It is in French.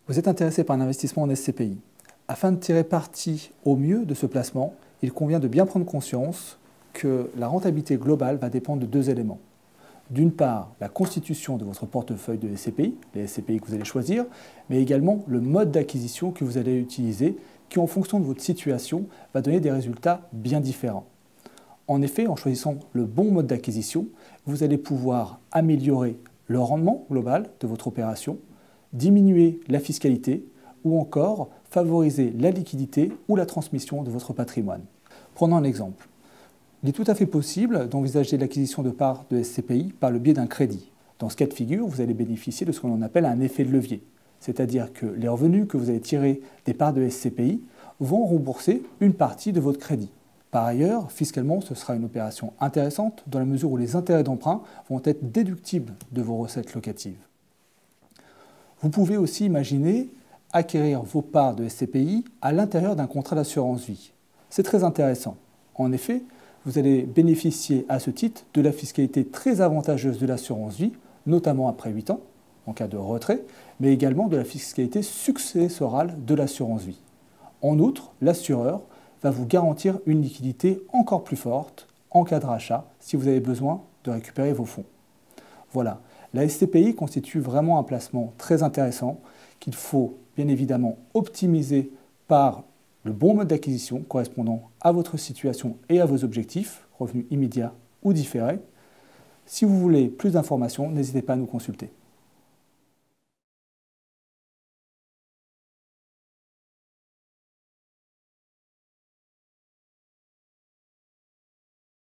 Vous êtes intéressé par un investissement en SCPI. Afin de tirer parti au mieux de ce placement, il convient de bien prendre conscience que la rentabilité globale va dépendre de deux éléments. D'une part, la constitution de votre portefeuille de SCPI, les SCPI que vous allez choisir, mais également le mode d'acquisition que vous allez utiliser, qui en fonction de votre situation va donner des résultats bien différents. En effet, en choisissant le bon mode d'acquisition, vous allez pouvoir améliorer le rendement global de votre opération, diminuer la fiscalité ou encore favoriser la liquidité ou la transmission de votre patrimoine. Prenons un exemple. Il est tout à fait possible d'envisager l'acquisition de parts de SCPI par le biais d'un crédit. Dans ce cas de figure, vous allez bénéficier de ce que l'on appelle un effet de levier, c'est-à-dire que les revenus que vous allez tirer des parts de SCPI vont rembourser une partie de votre crédit. Par ailleurs, fiscalement, ce sera une opération intéressante dans la mesure où les intérêts d'emprunt vont être déductibles de vos recettes locatives. Vous pouvez aussi imaginer acquérir vos parts de SCPI à l'intérieur d'un contrat d'assurance vie. C'est très intéressant. En effet, vous allez bénéficier à ce titre de la fiscalité très avantageuse de l'assurance vie, notamment après 8 ans, en cas de retrait, mais également de la fiscalité successorale de l'assurance vie. En outre, l'assureur va vous garantir une liquidité encore plus forte en cas de rachat si vous avez besoin de récupérer vos fonds. Voilà, la SCPI constitue vraiment un placement très intéressant qu'il faut bien évidemment optimiser par le bon mode d'acquisition correspondant à votre situation et à vos objectifs, revenus immédiats ou différés. Si vous voulez plus d'informations, n'hésitez pas à nous consulter.